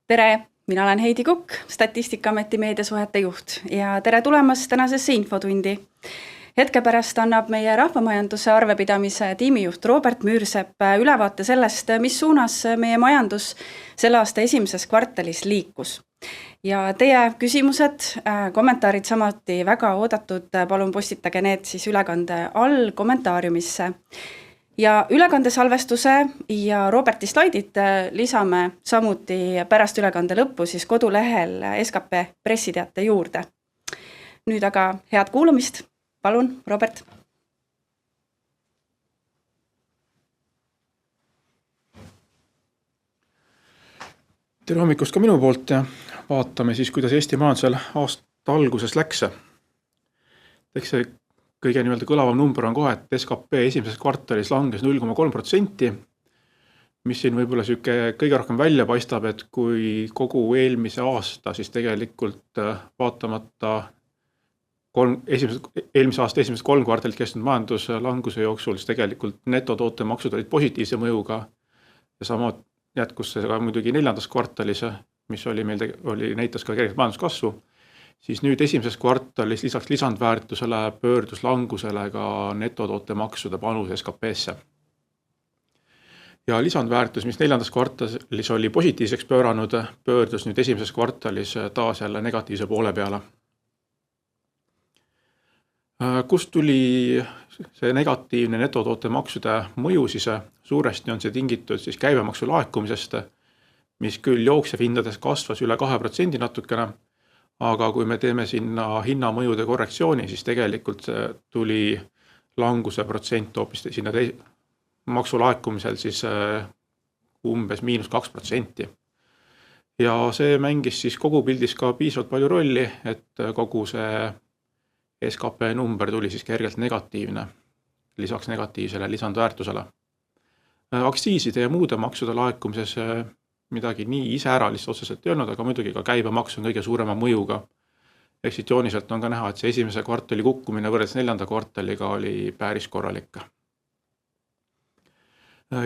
Tere, mina olen Heidi Kukk, Statistikaameti meediasuhete juht ja tere tulemast tänasesse infotundi. Hetke pärast annab meie rahvamajanduse arvepidamise tiimijuht Robert Müürsepp ülevaate sellest, mis suunas meie majandus selle aasta esimeses kvartalis liikus. Ja teie küsimused, kommentaarid samuti väga oodatud, palun postitage need siis ülekande all kommentaariumisse. Ja ülekande salvestuse ja Roberti slaidid lisame samuti pärast ülekande lõppu siis kodulehel SKP pressiteate juurde. Nüüd aga head kuulamist. Palun, Robert. Tere hommikust ka minu poolt ja vaatame siis, kuidas Eesti majandusel aasta alguses läks. Eks see kõige kõlavam number on kohe, et SKP esimeses kvartalis langes 0,3%, mis siin võib-olla kõige rohkem välja paistab, et kui kogu eelmise aasta, siis tegelikult vaatamata eelmise aasta esimesed 3 kvartalit kestnud majanduslanguse jooksul, siis tegelikult netotoote-maksud olid positiivse mõjuga ja sama jätkus see ka muidugi 4. kvartalis, mis näitas ka kergelt majanduskasvu, siis nüüd esimeses kvartalis lisaks lisandväärtusele pöördus langusele ka netotoote-maksude panus SKP-sse. Ja lisandväärtus, mis 4. kvartalis oli positiivseks pööranud, pöördus nüüd esimeses kvartalis taas jälle negatiivse poole peale. Kust tuli see negatiivne netotoote-maksude mõju, siis suuresti on see tingitud siis käibemaksu laekumisest, mis küll jooksev hindades kasvas üle 2% natukene, aga kui me teeme sinna hinnamõjude korrektsiooni, siis tegelikult tuli languse protsent hoopis sinna maksu laekumisel siis umbes -2%. Ja see mängis siis kogu pildis ka piisavalt palju rolli, et kogu see SKP number tuli siis kergelt negatiivne, lisaks negatiivsele lisandväärtusele. Aktsiiside ja muude maksude laekumises midagi nii iseäralist otseselt ei olnud, aga muidugi ka käibemaks on kõige suurema mõjuga. Ehk siit jooniselt on ka näha, et see esimese kvartali kukkumine võrreldes 4. kvartaliga oli päris korralik.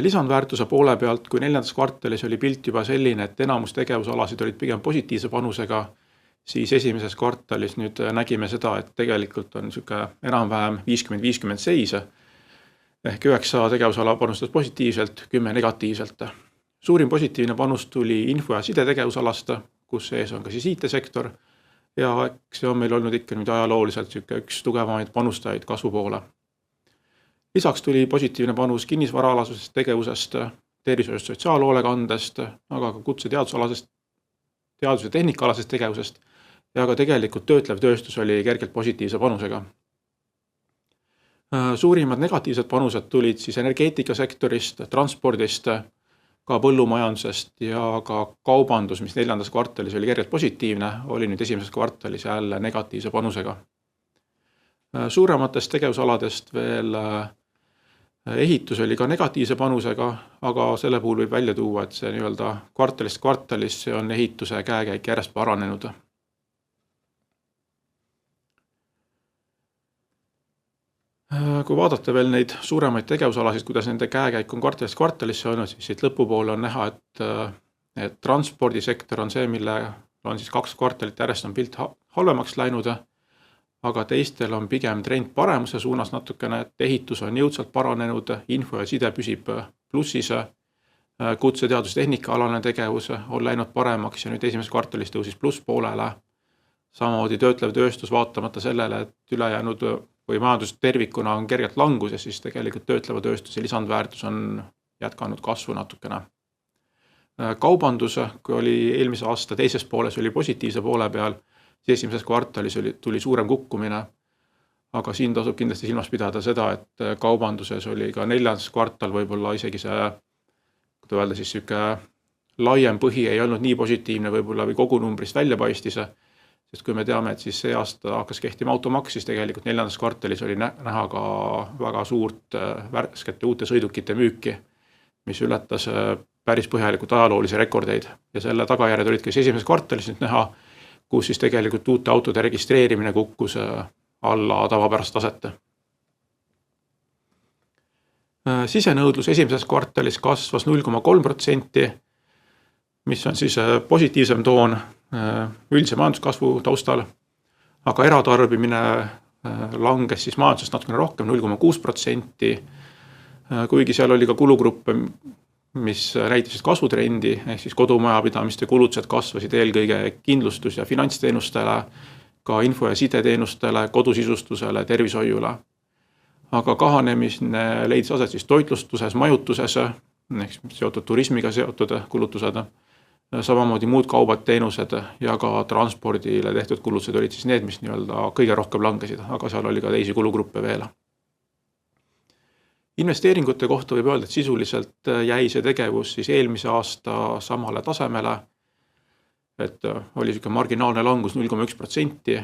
Lisandväärtuse poole pealt, kui 4. kvartalis oli pilt juba selline, et enamus tegevusalasid olid pigem positiivse panusega, siis esimeses kvartalis nüüd nägime seda, et tegelikult on enam-vähem 50-50 seis, ehk 9 tegevusala panustas positiivselt, 10 negatiivselt. Suurim positiivne panus tuli info- ja sidetegevusalast, kus sees on ka siis IT-sektor, ja see on meil olnud ikka nüüd ajalooliselt üks tugevamaid panustajaid kasvu poole. Lisaks tuli positiivne panus kinnisvaraalasest tegevusest, tervishoiust sotsiaalhoolekandest, aga ka kutseteadusalasest, teadus- ja tehnikaalasest tegevusest, ja ka tegelikult töötlev tööstus oli kergelt positiivse panusega. Suurimad negatiivsed panused tulid siis energeetikasektorist, transpordist, ka põllumajandusest ja ka kaubandus, mis 4. kvartalis oli kergelt positiivne, oli nüüd esimeses kvartalis jälle negatiivse panusega. Suurematest tegevusaladest veel ehitus oli ka negatiivse panusega, aga selle puhul võib välja tuua, et see kvartalist kvartalis on ehituse käekäik järjest paranenud. Kui vaadata veel neid suuremaid tegevusalasid, kuidas nende käekäik on kvartalist kvartalisse olnud, siis siit lõpupoole on näha, et transpordisektor on see, mille on siis 2 kvartalit järjest on pilt halvemaks läinud, aga teistel on pigem trend paremuse suunas natukene, et ehitus on jõudsalt paranenud, info ja side püsib plussis, kutseteadus- tehnikaalane tegevus on läinud paremaks ja nüüd esimeses kvartalis tõusis plusspoolele. Samamoodi töötlev tööstus vaatamata sellele, et ülejäänud või majandus tervikuna on kergelt langus ja siis tegelikult töötleva tööstuse lisandväärtus on jätkanud kasvu natukene. Kaubandus, kui oli eelmise aasta teises pooles, oli positiivse poole peal, siis esimeses kvartalis tuli suurem kukkumine, aga siin tasub kindlasti silmas pidada seda, et kaubanduses oli ka 4. kvartal võib-olla isegi see, kui öelda siis laiem põhi ei olnud nii positiivne võib-olla või kogu numbrist välja paistis, sest kui me teame, et siis see aasta hakkas kehtima automaks, siis tegelikult 4. kvartalis oli näha ka väga suurt värskete uute sõidukite müüki, mis ületas päris põhjalikult ajaloolisi rekordeid ja selle tagajärjed olid ka esimeses kvartalis nüüd näha, kus siis tegelikult uute autode registreerimine kukkus alla tavapärast taset. Sisenõudlus esimeses kvartalis kasvas 0,3%, mis on siis positiivsem toon üldise majanduskasvu taustal, aga eratarbimine langes siis majandusest natukene rohkem, 0,6%, kuigi seal oli ka kulugruppe, mis näitasid kasvutrendi, ehk siis kodumajapidamiste kulutused kasvasid eelkõige kindlustus- ja finantsteenustele, ka info- ja sideteenustele, kodusisustustele, tervishoiule. Aga kahanemine leidis aset siis toitlustuses, majutuses, ehk seotud turismiga seotud kulutused, samamoodi muud kaubad, teenused ja ka transpordile tehtud kulutused olid siis need, mis nii-öelda kõige rohkem langesid, aga seal oli ka teisi kulugruppe veel. Investeeringute kohta võib öelda, et sisuliselt jäi see tegevus siis eelmise aasta samale tasemele, et oli selline marginaalne langus 0,1%.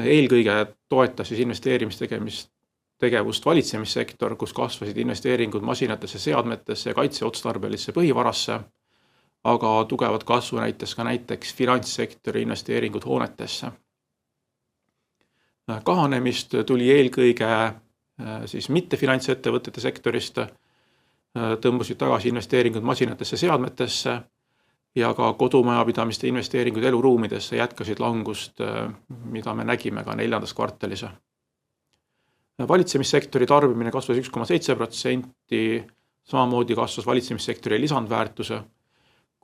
Eelkõige toetas siis investeerimistegevust valitsemissektor, kus kasvasid investeeringud masinatesse, seadmetesse ja kaitseotstarbelisse põhivarasse, aga tugevat kasvu näitas ka näiteks finantssektori investeeringud hoonetesse. Kahanemist tuli eelkõige siis mitte finantsettevõtete sektorist, tõmbusid tagasi investeeringud masinatesse, seadmetesse ja ka kodumajapidamiste investeeringud eluruumidesse jätkasid langust, mida me nägime ka 4. kvartalis. Valitsemissektori tarbimine kasvas 1,7%, samamoodi kasvas valitsemissektori lisandväärtuse,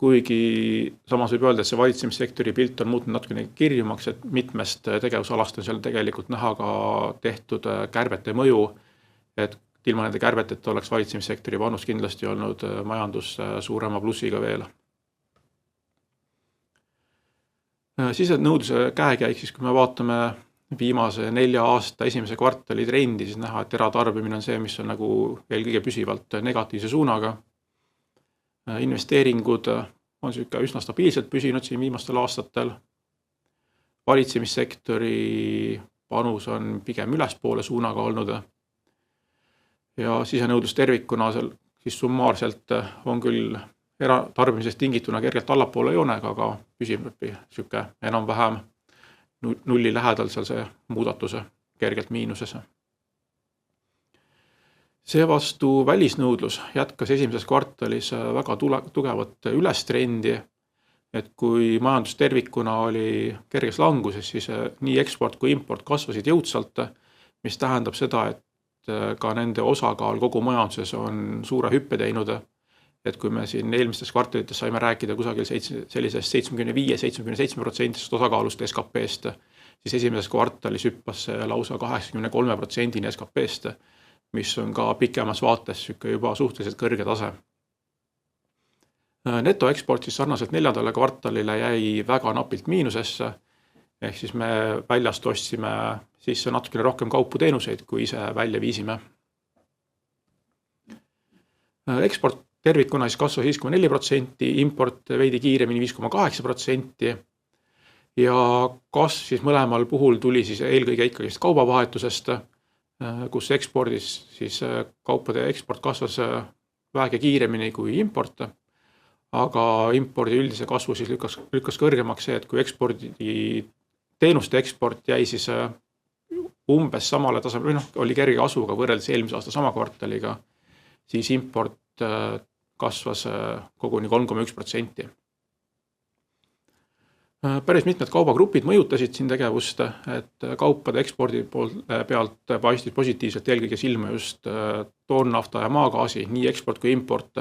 kuigi samas võib öelda, et see valitsemissektori pilt on muutunud natukene kirjumaks, et mitmest tegevusalast on seal tegelikult näha ka tehtud kärbete mõju, et ilma nende kärbeteta oleks valitsemissektori panus kindlasti olnud majandus suurema plussiga veel. Sisenõudluse käekäik, siis kui me vaatame viimase 4 aasta esimese kvartali trendi, siis näha, et eratarbimine on see, mis on nagu eelkõige püsivalt negatiivse suunaga. Investeeringud on üsna stabiilselt püsinud siin viimastel aastatel. Valitsemissektori panus on pigem ülespoole suunaga olnud. Ja sisenõudlus tervikuna siis summaarselt on küll eratarbimisest tingituna kergelt allapoole joonega, aga püsib enam-vähem nulli lähedal seal see muudatuse kergelt miinuses. Seevastu välisnõudlus jätkas esimeses kvartalis väga tugevat ülestrendi, et kui majandus tervikuna oli kerges languses, siis nii eksport kui import kasvasid jõudsalt, mis tähendab seda, et ka nende osakaal kogu majanduses on suure hüppe teinud, et kui me siin eelmistes kvartalites saime rääkida kusagil sellisest 75-77% osakaalust SKP-st, siis esimeses kvartalis hüppas lausa 83% SKP-st, mis on ka pikemas vaates juba suhteliselt kõrge tase. Netoeksport siis sarnaselt 4. kvartalile jäi väga napilt miinusesse, ehk siis me väljast ostsime sisse natukene rohkem kaupu teenuseid, kui ise välja viisime. Eksport tervikuna siis kasvas 5,4%, import veidi kiiremini 5,8% ja kasv siis mõlemal puhul tuli siis eelkõige ikkagi kaubavahetusest, kus ekspordis siis kaupade eksport kasvas vähegi kiiremini kui import, aga impordi üldise kasvu siis lükkas kõrgemaks see, et kui teenuste eksport jäi siis umbes samale tasemele, oli kerge kasvuga võrreldes eelmise aasta sama kvartaliga, siis import kasvas koguni 3,1%. Päris mitmed kaubagrupid mõjutasid siin tegevust, et kaupade ekspordi pealt paistis positiivselt eelkõige silma just toornafta ja maagaasi, nii eksport kui import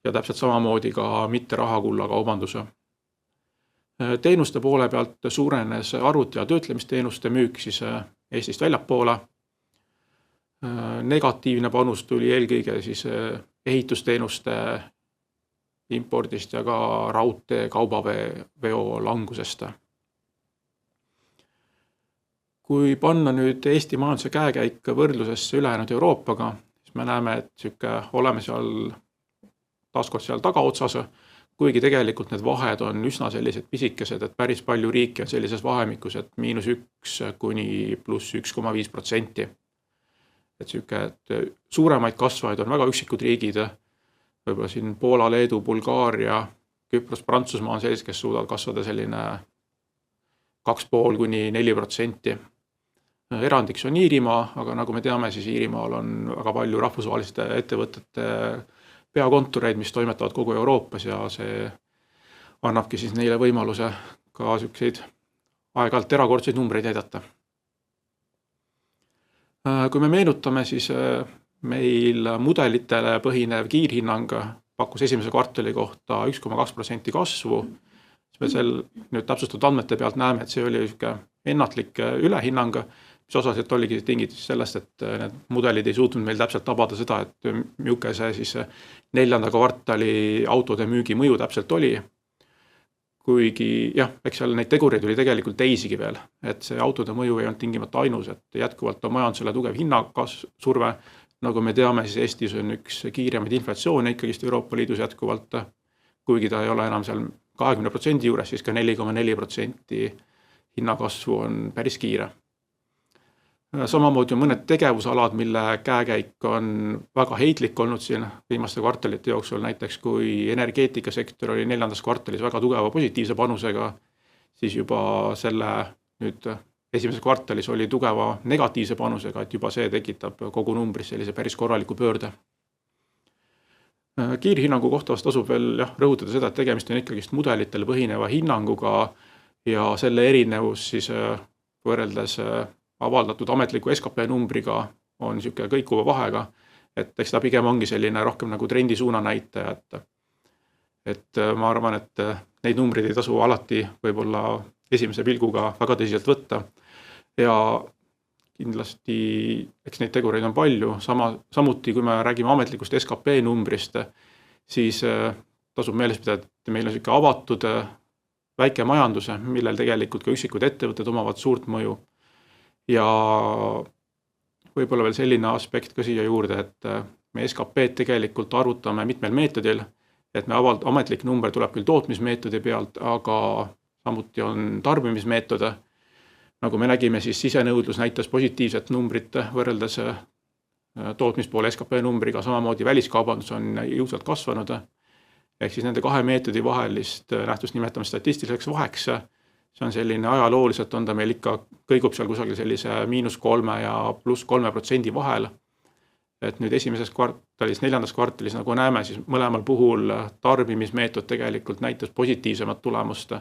ja täpselt samamoodi ka mitte rahakulla kaubandus. Teenuste poole pealt suurenes arvuti- ja töötlemisteenuste müük siis Eestist väljapoole. Negatiivne panus tuli eelkõige siis ehitusteenuste impordist ja ka raudtee kaubaveo langusest. Kui panna nüüd Eesti majanduse käekäik võrdlusesse ülejäänud Euroopaga, siis me näeme, et oleme taaskord seal tagaotsas, kuigi tegelikult need vahed on üsna sellised pisikesed, et päris palju riiki on sellises vahemikus, et -1 kuni +1,5%. Et suuremaid kasvajaid on väga üksikud riigid, võib-olla siin Poola, Leedu, Bulgaaria, Küpros, Prantsusmaa on sellised, kes suudavad kasvada selline 2,5 kuni 4%. Erandiks on Iirimaa, aga nagu me teame, siis Iirimaal on väga palju rahvusvaheliste ettevõtete peakontoreid, mis toimetavad kogu Euroopas ja see annabki siis neile võimaluse ka selliseid aeg-ajalt erakordseid numbreid näidata. Kui me meenutame, siis meil mudelitele põhinev kiirhinnang pakkus esimese kvartali kohta 1,2% kasvu. Me nüüd täpsustatud andmete pealt näeme, et see oli ennatlik ülehinnang, mis osaliselt oligi tingitud sellest, et need mudelid ei suutnud meil täpselt tabada seda, et milline see siis neljanda kvartali autode müügi mõju täpselt oli. Kuigi jah, eks seal neid tegureid oli tegelikult teisigi veel, et see autode mõju ei olnud tingimata ainus, et jätkuvalt on majandusele tugev hinnakassurve. Nagu me teame, siis Eestis on üks kiiremaid inflatsioone ikkagist Euroopa Liidus jätkuvalt, kuigi ta ei ole enam seal 20% juures, siis ka 4,4% hinnakasvu on päris kiire. Samamoodi on mõned tegevusalad, mille käekäik on väga heitlik olnud siin viimaste kvartalite jooksul, näiteks kui energeetikasektor oli neljandas kvartalis väga tugeva positiivse panusega, siis juba selle nüüd esimeses kvartalis oli tugeva negatiivse panusega, et juba see tekitab kogu numbris sellise päris korraliku pöörde. Kiirhinnangu kohta vast tasub veel rõhutada seda, et tegemist on ikkagist mudelitele põhineva hinnanguga ja selle erinevus siis võrreldes avaldatud ametliku SKP numbriga on niisugune kõikuva vahega, et eks ta pigem ongi selline rohkem nagu trendi suuna näitaja, et ma arvan, et neid numbreid ei tasu alati võib-olla esimese pilguga väga tõsiselt võtta ja kindlasti eks neid tegureid on palju, samuti kui me räägime ametlikust SKP numbrist, siis tasub meeles pidada, et meil on niisugune avatud väike majanduse, millel tegelikult ka üksikud ettevõtted omavad suurt mõju. Ja võib-olla veel selline aspekt ka siia juurde, et me SKP tegelikult arvutame mitmel meetodil, et me ametlik number tuleb küll tootmismeetodi pealt, aga samuti on tarbimismeetode. Nagu me nägime, siis sisenõudlus näitas positiivset numbrit võrreldes tootmispoole SKP numbriga, samamoodi väliskaubandus on jõudsalt kasvanud. Ehk siis nende kahe meetodi vahelist nähtust nimetame statistiliseks vaheks. See on selline ajalooliselt on ta meil ikka kõigub seal kusagil sellise -3% ja +3% vahel. Et nüüd esimeses kvartalis, neljandas kvartalis, nagu näeme, siis mõlemal puhul tarbimismeetod tegelikult näitas positiivsemat tulemust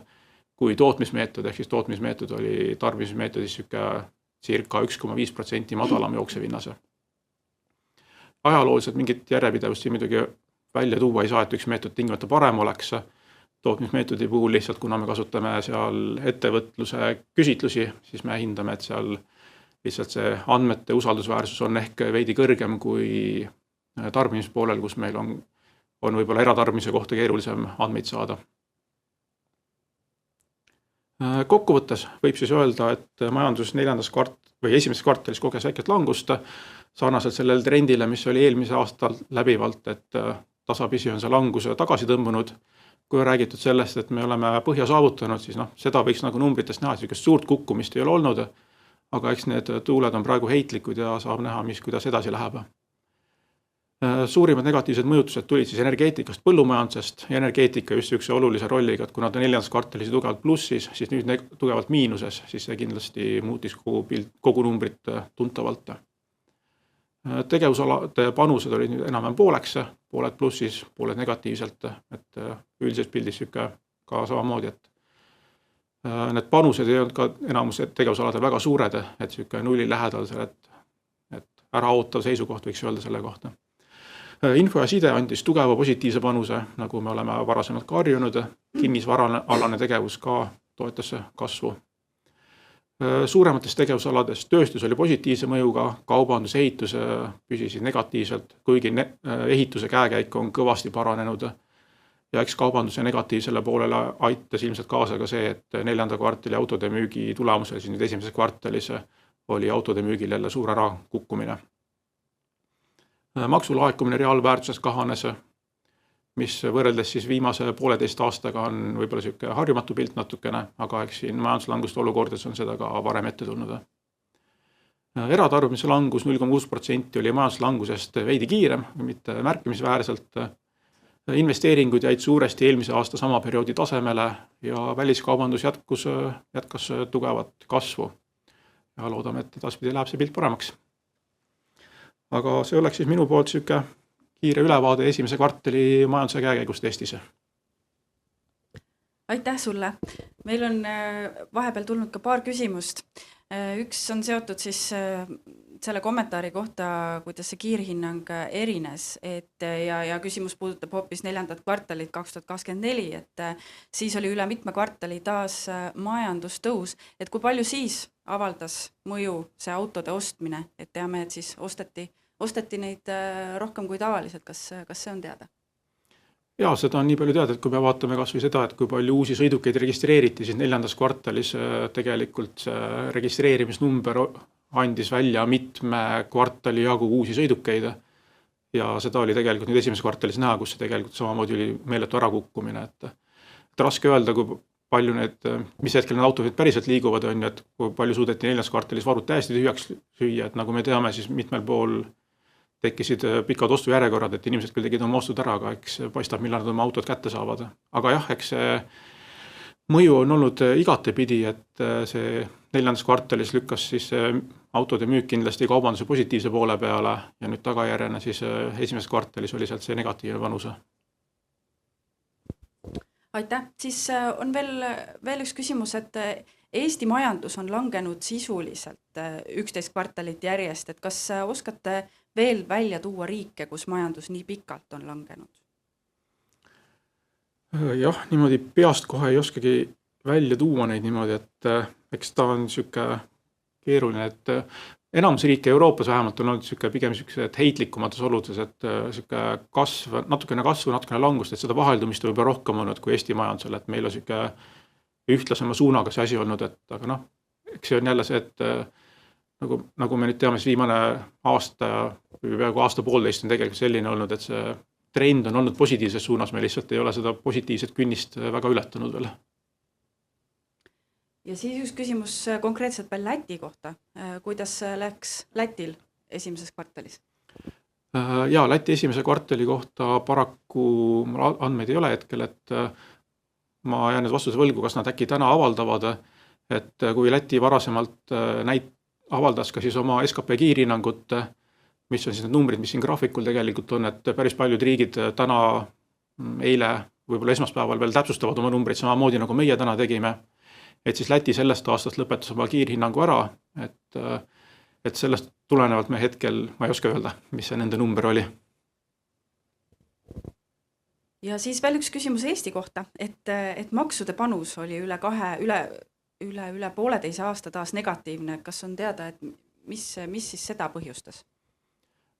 kui tootmismeetod, ehk siis tootmismeetod oli tarbimismeetodis circa 1,5% madalam jooksevinnase. Ajalooliselt mingit järjepidevust siin muidugi välja tuua ei saa, et üks meetod tingimata parem oleks. Tootmismeetodi puhul lihtsalt, kuna me kasutame seal ettevõtluse küsitlusi, siis me hindame, et seal lihtsalt see andmete usaldusväärsus on ehk veidi kõrgem kui tarbimispoolel, kus meil on võib-olla eratarbimise kohta keerulisem andmeid saada. Kokkuvõttes võib siis öelda, et majandus esimeses kvartalis koges väikest langust sarnaselt sellele trendile, mis oli eelmise aastal läbivalt, et tasapisi on see langus tagasi tõmbunud. Kui on räägitud sellest, et me oleme põhja saavutanud, siis seda võiks nagu numbritest näha, et suurt kukkumist ei ole olnud, aga eks need tuuled on praegu heitlikud ja saab näha, kuidas edasi läheb. Suurimad negatiivsed mõjutused tulid siis energeetikast, põllumajandusest ja energeetika just üks olulise rolliga, et kuna ta neljandas kvartalis tugevalt plussis, siis nüüd tugevalt miinuses, siis see kindlasti muutis kogu numbrit tuntavalt. Tegevusalade panused olid nüüd enam pooleks, pooled plussis, pooled negatiivselt, et üldises pildis ka samamoodi, et need panused ei olnud ka enamus tegevusaladel väga suured, et nulli lähedal, et äraootav seisukoht võiks öelda selle kohta. Info ja side andis tugeva positiivse panuse, nagu me oleme varasemalt ka harjunud, kinnisvaraalane tegevus ka toetas kasvu. Suuremates tegevusalades tööstus oli positiivse mõjuga, kaubandus, ehitus püsisid negatiivselt, kuigi ehituse käekäik on kõvasti paranenud ja eks kaubanduse negatiivsele poolele aitas ilmselt kaasa ka see, et neljanda kvartali autode müügi tulemusel siis nüüd esimeses kvartalis oli autode müügil jälle suur ära kukkumine. Maksulaekumine reaalväärtuses kahanes, mis võrreldes siis viimase 1,5 aastaga on võib-olla selline harjumatu pilt natukene, aga eks siin majanduslanguste olukordades on seda ka varem ette tulnud. Eratarbimise langus 0,6% oli majanduslangusest veidi kiirem, mitte märkimisväärselt. Investeeringud jäid suuresti eelmise aasta sama perioodi tasemele ja väliskaubandus jätkas tugevat kasvu. Ja loodame, et edaspidi läheb see pilt paremaks. Aga see oleks siis minu poolt kiire ülevaade esimese kvartali majanduse käekäigust Eestis. aitäh sulle! Meil on vahepeal tulnud ka paar küsimust. Üks on seotud siis selle kommentaari kohta, kuidas see kiirhinnang erines, ja küsimus puudutab hoopis 4. kvartalit 2024, et siis oli üle mitme kvartali taas majandustõus, et kui palju siis avaldas mõju see autode ostmine, et teame, et siis osteti neid rohkem kui tavaliselt, kas see on teada? Jaa, seda on nii palju teada, et kui me vaatame kas või seda, et kui palju uusi sõidukeid registreeriti, siis 4. kvartalis tegelikult see registreerimisnumber andis välja mitme kvartali jagu uusi sõidukeid. Ja seda oli tegelikult nüüd esimeses kvartalis näha, kus see tegelikult samamoodi oli meeletu ärakukkumine. Et raske öelda, kui palju mis hetkel need autod päriselt liiguvad, on, et kui palju suudeti 4. kvartalis varud täiesti tühjaks süüa, et nagu me teame, siis mitmel pool tekkisid pikad ostujärjekorrad, et inimesed küll tegid oma ostud ära, aga eks paistab, millal nad oma autod kätte saavad. Aga jah, eks see mõju on olnud igatepidi, et see 4. kvartalis lükkas siis autode müük kindlasti kaubanduse positiivse poole peale ja nüüd tagajärjena siis esimeses kvartalis oli sealt see negatiivne panus. Aitäh! Siis on veel üks küsimus, et Eesti majandus on langenud sisuliselt 11 kvartalit järjest, et kas oskate veel välja tuua riike, kus majandus nii pikalt on langenud? Jah, niimoodi peast kohe ei oskagi välja tuua neid niimoodi, et eks ta on siuke keeruline, et enamus riike Euroopas vähemalt on olnud pigem heitlikumates oludes, et siuke natukene langust, et seda vaheldumist võib rohkem olnud kui Eesti majandusel, et meil on siuke ühtlasema suunaga see asi olnud, et aga eks see on jälle see, et nagu me nüüd teame, siis viimane aasta või peaaegu aasta-poolteist on tegelikult selline olnud, et see trend on olnud positiivses suunas, me lihtsalt ei ole seda positiivset künnist väga ületanud veel. Ja siis üks küsimus konkreetselt veel Läti kohta. Kuidas läks Lätil esimeses kvartalis? Jaa, Läti esimese kvartali kohta paraku andmeid ei ole hetkel, et ma jään nüüd vastuse võlgu, kas nad äkki täna avaldavad, et kui Läti varasemalt avaldas ka siis oma SKP kiirhinnangut, mis on siis need numbrid, mis siin graafikul tegelikult on, et päris paljud riigid täna, eile, võib-olla esmaspäeval veel täpsustavad oma numbrid samamoodi, nagu meie täna tegime. Et siis Läti sellest aastast lõpetas oma kiirhinnangu ära, et sellest tulenevalt me hetkel, ma ei oska öelda, mis see nende number oli. Ja siis veel üks küsimus Eesti kohta, et maksude panus oli üle 1,5 aasta taas negatiivne. Kas on teada, et mis siis seda põhjustas?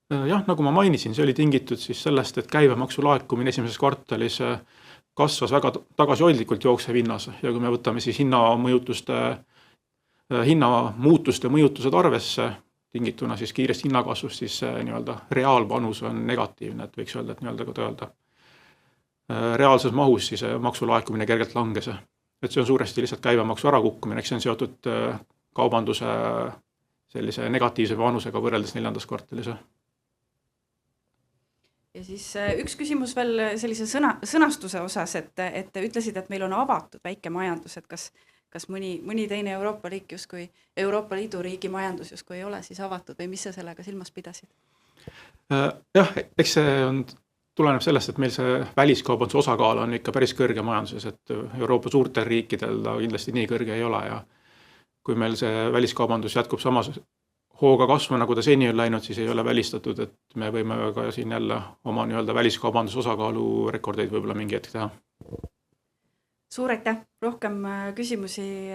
Jah, nagu ma mainisin, see oli tingitud siis sellest, et käibemaksu laekumine esimeses kvartalis kasvas väga tagasihoidlikult jooksev hinnas. Ja kui me võtame siis hinnamuutuste mõjutused arvesse, tingituna siis kiirest hinnakasvust, siis nii-öelda reaalpanus on negatiivne, et võiks öelda, et reaalses mahus siis maksulaekumine kergelt langes. Et see on suuresti lihtsalt käibemaksu ärakukkumine, eks see on seotud kaubanduse sellise negatiivse panusega võrreldes 4. kvartalis. Ja siis üks küsimus veel sellise sõnastuse osas, et ütlesid, et meil on avatud väike majandus, et kas mõni teine Euroopa Liidu riigi majandus justkui ei ole siis avatud või mis sa sellega silmas pidasid? Jah, eks see tuleneb sellest, et meil see väliskaubanduse osakaal on ikka päris kõrge majanduses, et Euroopa suurtel riikidel ta kindlasti nii kõrge ei ole ja kui meil see väliskaubandus jätkub samas hooga kasvu, nagu ta seni on läinud, siis ei ole välistatud, et me võime ka siin jälle oma nii-öelda väliskaubanduse osakaalu rekordeid võib-olla mingi hetk teha. Suur aitäh, rohkem küsimusi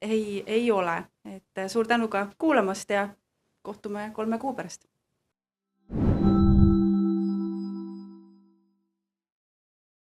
ei ole, et suur tänu ka kuulamast ja kohtume 3 kuu pärast.